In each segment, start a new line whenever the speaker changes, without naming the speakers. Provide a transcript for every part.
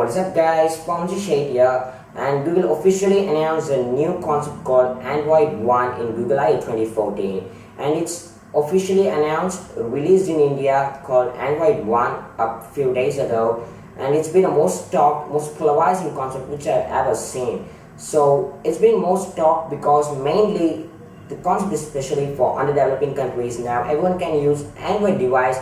What is up guys, Shade here, and Google officially announced a new concept called Android One in Google I/O 2014, and it's officially announced, released in India, called Android One a few days ago, and it's been the most talked, most polarizing concept which I've ever seen. So it's been most talked because mainly the concept is especially for underdeveloping countries. Now everyone can use Android device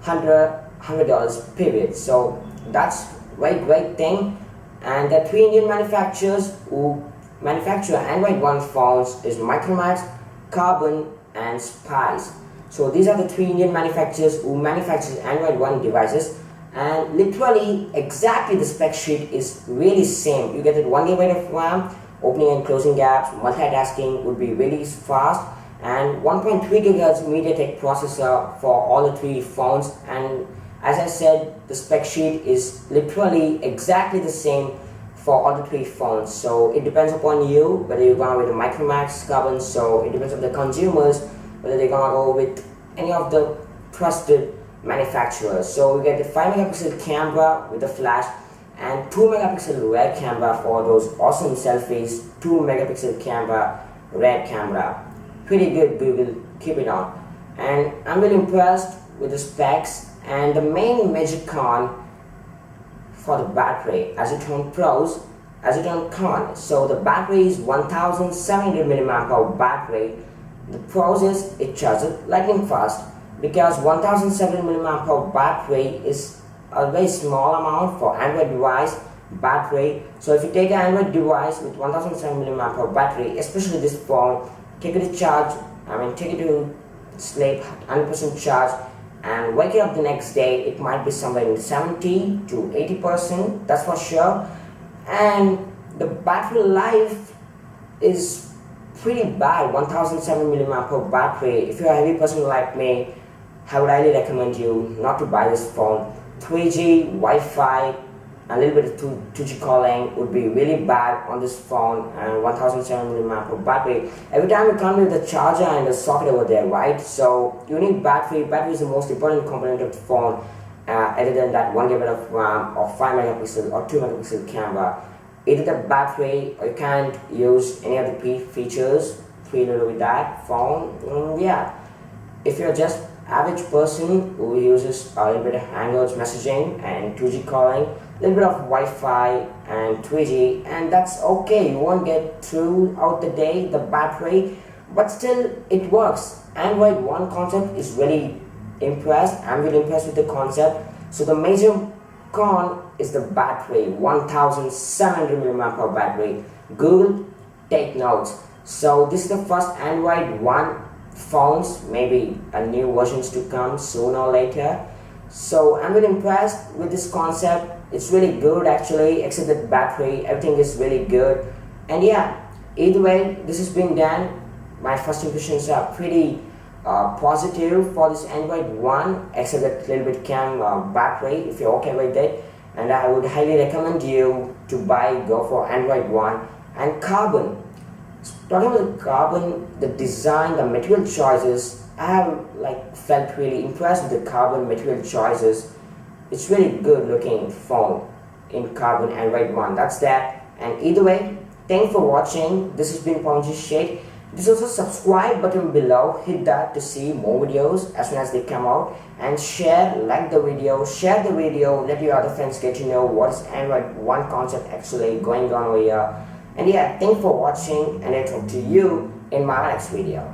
$100 period. So that's great thing. And the three Indian manufacturers who manufacture Android One phones is Micromax, Karbon and Spice. So these are the three Indian manufacturers who manufacture Android One devices, and literally exactly the spec sheet is really same. You get it 1 GB of RAM, opening and closing apps, multitasking would be really fast, and 1.3 GHz MediaTek processor for all the three phones. And as I said, the spec sheet is literally exactly the same for all the three phones. So it depends upon you whether you're going with the Micromax, Karbon. So it depends on the consumers whether they're gonna go with any of the trusted manufacturers. So we get the 5 megapixel camera with the flash and 2 megapixel rear camera for those awesome selfies. 2 megapixel camera, rear camera. Pretty good, Google, keep it on. And I'm really impressed with the specs. And the main major con for the battery, as it on pros, as it on con. So the battery is 1700 mAh battery. The pros is it charges lightning fast, because 1700 mAh battery is a very small amount for Android device battery. So if you take an Android device with 1700 mAh battery, especially this phone, take it to charge, take it to sleep 100% charge, and wake up the next day, it might be somewhere in 70 to 80%, that's for sure. And the battery life is pretty bad. 1700 mAh battery. If you're a heavy person like me, I would highly recommend you not to buy this phone. 3G, Wi-Fi, a little bit of 2G calling would be really bad on this phone, and 1700 mAh battery. Every time you come with the charger and the socket over there, right? So you need battery. Battery is the most important component of the phone, other than that 1 GB of RAM or 5 megapixel or 2 megapixel camera. Either the battery, or you can't use any of the features freely with that phone. Yeah, if you're just average person who uses a little bit of Hangouts messaging and 2G calling, a little bit of Wi-Fi and 3G, and that's okay. You won't get throughout the day the battery, but still it works. Android One concept is really impressed. I'm really impressed with the concept. So the major con is the battery, 1700 mAh battery. Google, take notes. So this is the first Android One phones, maybe a new versions to come sooner or later. So I'm really impressed with this concept. It's really good actually, except the battery, everything is really good. And yeah, either way, this has been done. My first impressions are pretty positive for this Android One, except that little bit battery, if you're okay with it. And I would highly recommend you to go for Android One. And Karbon, talking about the Karbon, the design, the material choices, I have felt really impressed with the Karbon material choices. It's really good looking phone in Karbon Android One. That's that. And either way, thanks for watching. This has been Shade. There's also subscribe button below. Hit that to see more videos as soon as they come out. And like the video, share the video, let your other friends get to know what is Android One concept actually going on over here. And yeah, thanks for watching, and I'll talk to you in my next video.